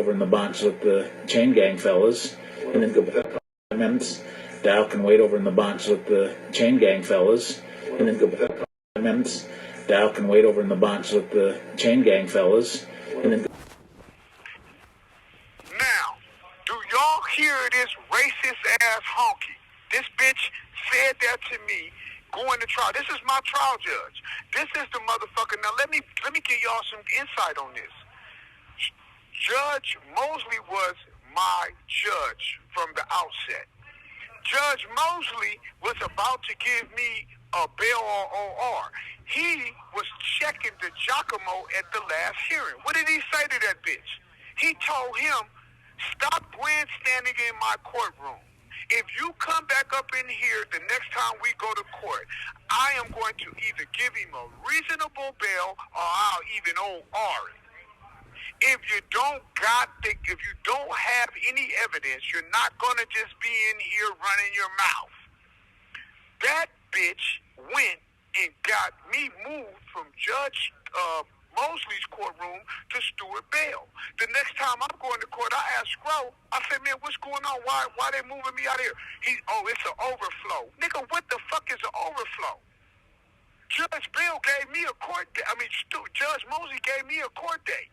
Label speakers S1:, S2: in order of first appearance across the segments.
S1: over in the box with the chain gang fellas, and then go back 5 minutes. DOW can wait over in the box with the chain gang fellas, and then go back 5 minutes. DOW can wait over in the box with the chain gang fellas, and then.
S2: Now, do y'all hear this racist ass honky? This bitch said that to me going to trial. This is my trial judge. This is the motherfucker. Now let me give y'all some insight on this. Judge Mosley was my judge from the outset. Judge Mosley was about to give me a bail or OR. He was checking the Giacomo at the last hearing. What did he say to that bitch? He told him, stop grandstanding in my courtroom. If you come back up in here the next time we go to court, I am going to either give him a reasonable bail or I'll even OR it. If you don't have any evidence, you're not gonna just be in here running your mouth. That bitch went and got me moved from Judge Mosley's courtroom to Stuart Bell. The next time I'm going to court, I asked Scroll, I said, man, what's going on? Why they moving me out here? It's an overflow. Nigga, what the fuck is an overflow? Judge Bell gave me a court date. Judge Mosley gave me a court date.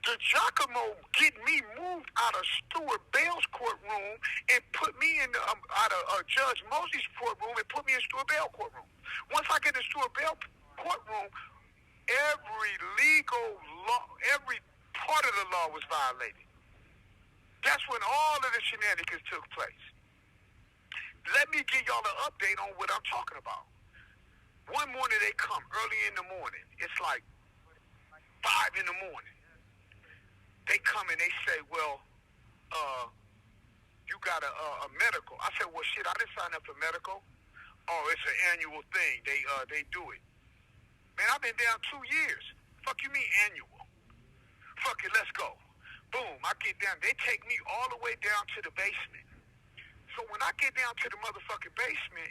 S2: The Giacomo get me moved out of Stuart Bell's courtroom and put me in out of Judge Mosley's courtroom and put me in Stuart Bell courtroom. Once I get to Stuart Bell courtroom, every legal law, every part of the law was violated. That's when all of the shenanigans took place. Let me give y'all an update on what I'm talking about. One morning they come early in the morning. It's like 5 in the morning. They come and they say, well, you got a medical. I said, well, shit, I didn't sign up for medical. Oh, it's an annual thing. They do it. Man, I've been down 2 years. Fuck you mean annual? Fuck it, let's go. Boom, I get down. They take me all the way down to the basement. So when I get down to the motherfucking basement,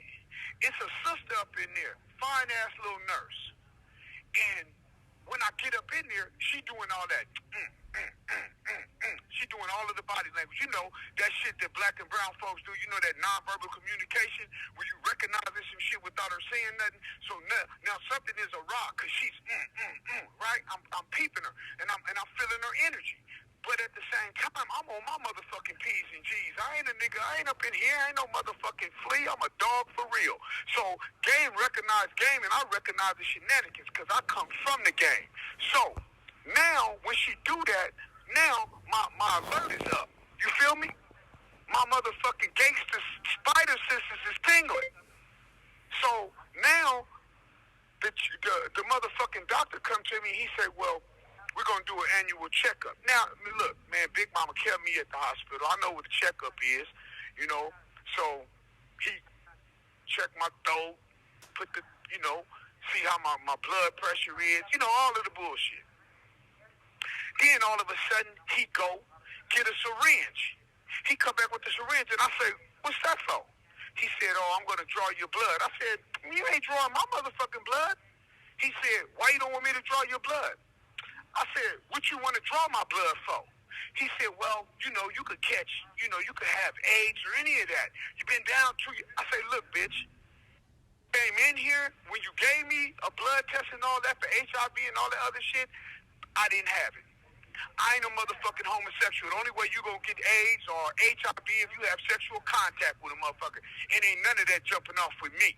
S2: it's a sister up in there, fine-ass little nurse. And when I get up in there, she doing all that. She doing all of the body language. You know, that shit that black and brown folks do. You know, that nonverbal communication where you recognize some shit without her saying nothing. So now something is awry because she's right? I'm peeping her and I'm feeling her energy. But at the same time, I'm on my motherfucking P's and G's. I ain't a nigga. I ain't up in here. I ain't no motherfucking flea. I'm a dog for real. So game recognize game, and I recognize the shenanigans because I come from the game. So now when she do that, now my alert is up. You feel me? My motherfucking gangster spider senses is tingling. So now the motherfucking doctor come to me. He said, well, we're going to do an annual checkup. Now, look, man, Big Mama kept me at the hospital. I know what the checkup is, you know. So he checked my throat, see how my blood pressure is, all of the bullshit. Then all of a sudden, he go get a syringe. He come back with the syringe, and I say, what's that for? He said, I'm going to draw your blood. I said, you ain't drawing my motherfucking blood. He said, why you don't want me to draw your blood? I said, what you want to draw my blood for? He said, well, you could catch, you could have AIDS or any of that. You've been down 2 years. I said, look, bitch, came in here when you gave me a blood test and all that for HIV and all that other shit, I didn't have it. I ain't no motherfucking homosexual. The only way you gonna get AIDS or HIV if you have sexual contact with a motherfucker. It ain't none of that jumping off with me.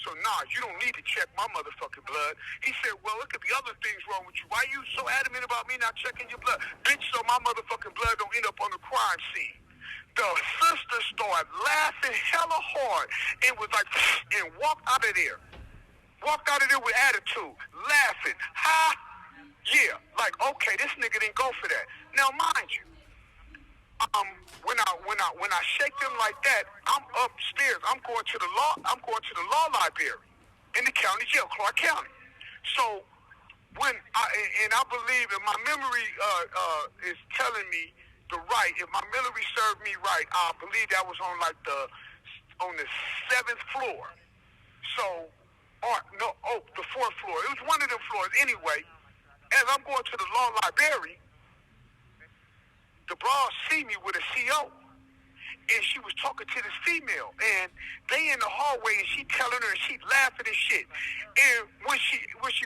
S2: So, you don't need to check my motherfucking blood. He said, well, it could be other things wrong with you. Why you so adamant about me not checking your blood? Bitch, so my motherfucking blood don't end up on the crime scene. The sister started laughing hella hard and was like, and walked out of there. Walked out of there with attitude, laughing. Ha! Yeah, like, okay, this nigga didn't go for that. Now, mind you, when I shake them like that, I'm upstairs. I'm going to the law library in the county jail, Clark County. So I believe, and my memory is telling me if my memory served me right, I believe that was on the 7th floor. So, the 4th floor. It was one of them floors. Anyway, as I'm going to the law library, the broad see me with a CO. And she was talking to this female, and they in the hallway, and she telling her, and she laughing and shit. And when she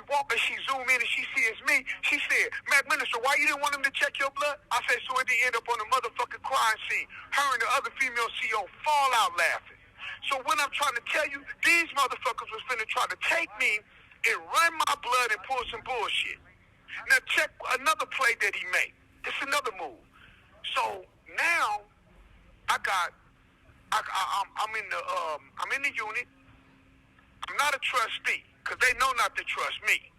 S2: walked and she zoomed in and she sees me, she said, "Mac Minister, why you didn't want him to check your blood?" I said, so it didn't end up on the motherfucking crime scene. Her and the other female CO fall out laughing. So what I'm trying to tell you, these motherfuckers was finna try to take me and run my blood and pull some bullshit. Now check another play that he made. It's another move. So now I'm in the unit. I'm not a trustee because they know not to trust me.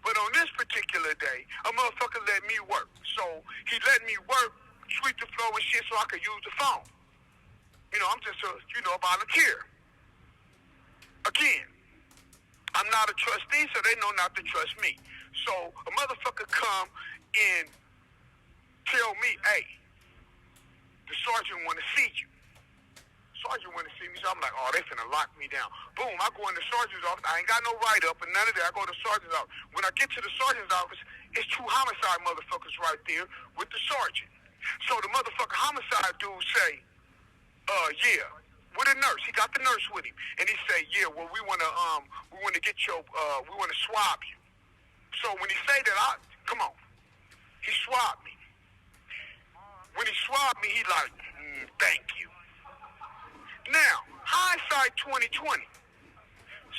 S2: But on this particular day, a motherfucker let me work. So he let me work, sweep the floor and shit so I could use the phone. You know, I'm just a volunteer. Again, I'm not a trustee, so they know not to trust me. So a motherfucker come and tell me, "Hey, the sergeant want to see you." Sergeant want to see me, so I'm like, "Oh, they finna lock me down." Boom, I go in the sergeant's office. I ain't got no write-up and none of that. I go to the sergeant's office. When I get to the sergeant's office, it's two homicide motherfuckers right there with the sergeant. So the motherfucker homicide dude say, yeah, with a nurse. He got the nurse with him. And he say, "Yeah, well, we wanna get your, we wanna swab you." So when he say that, come on. He swabbed me. When he swabbed me, he like, "Thank you." Now, hindsight 2020.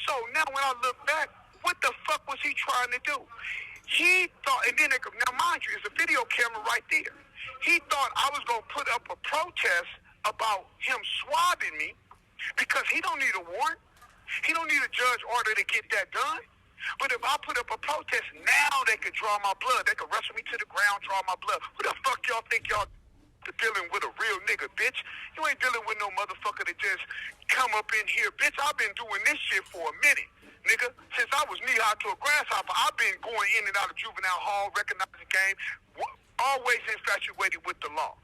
S2: So now when I look back, what the fuck was he trying to do? He thought, and then, now mind you, there's a video camera right there. He thought I was going to put up a protest about him swabbing me because he don't need a warrant. He don't need a judge order to get that done. But if I put up a protest, now they could draw my blood. They could wrestle me to the ground, draw my blood. Who the fuck y'all think y'all dealing with? A real nigga, bitch? You ain't dealing with no motherfucker that just come up in here. Bitch, I've been doing this shit for a minute, nigga. Since I was knee-high to a grasshopper, I've been going in and out of juvenile hall, recognizing game, always infatuated with the law.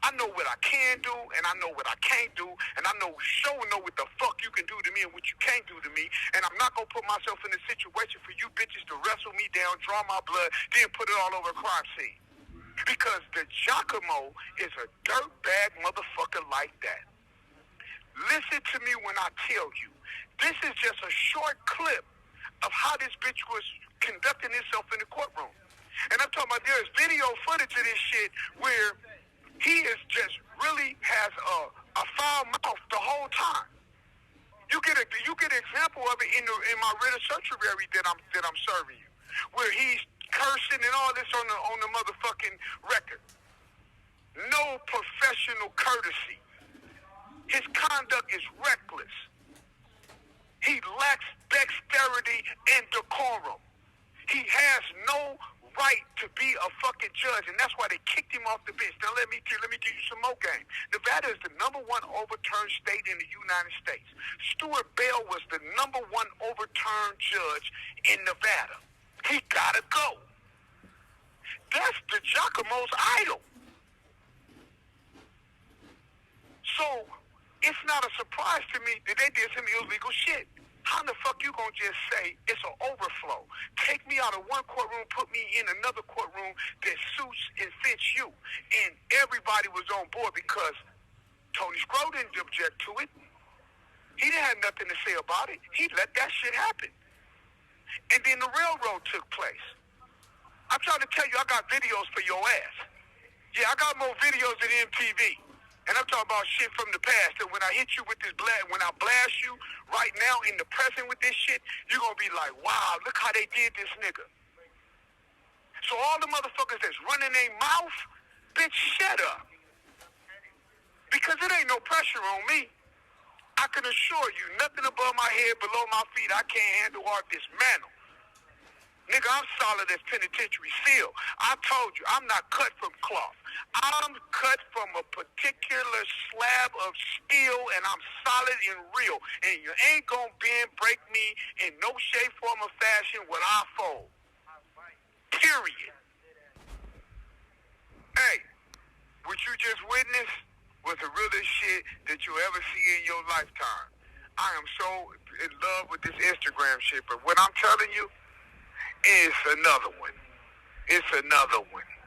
S2: I know what I can do, and I know what I can't do, and I know what the fuck you can do to me and what you can't do to me, and I'm not going to put myself in a situation for you bitches to wrestle me down, draw my blood, then put it all over a crime scene. Because the Giacomo is a dirtbag motherfucker like that. Listen to me when I tell you, this is just a short clip of how this bitch was conducting himself in the courtroom. And I'm talking about there's video footage of this shit where he is just really has a foul mouth the whole time. You get an example of it in my written certiorari that I'm serving you, where he's cursing and all this on the motherfucking record. No professional courtesy. His conduct is reckless. He lacks dexterity and decorum. He has no right to be a fucking judge, and that's why they kicked him off the bench. Now let me give you some more game. Nevada is the #1 overturned state in the United States. Stuart Bell was the #1 overturned judge in Nevada. He gotta go. That's the Giacomo's idol. So it's not a surprise to me that they did some illegal shit. How the fuck you gonna just say it's an overflow? Take me out of one courtroom, put me in another courtroom that suits and fits you. And everybody was on board because Tony Scrow didn't object to it. He didn't have nothing to say about it. He let that shit happen. And then the railroad took place. I'm trying to tell you, I got videos for your ass. Yeah, I got more videos than MTV. And I'm talking about shit from the past. And when I hit you with this when I blast you right now in the present with this shit, you're going to be like, wow, look how they did this nigga. So all the motherfuckers that's running their mouth, bitch, shut up. Because it ain't no pressure on me. I can assure you, nothing above my head, below my feet, I can't handle or dismantle. Nigga, I'm solid as penitentiary seal. I told you, I'm not cut from cloth. I'm cut from a particular slab of steel, and I'm solid and real. And you ain't gonna bend, break me in no shape, form, or fashion when I fold. Period. Hey, what you just witnessed was the realest shit that you'll ever see in your lifetime. I am so in love with this Instagram shit, but what I'm telling you, it's another one. It's another one.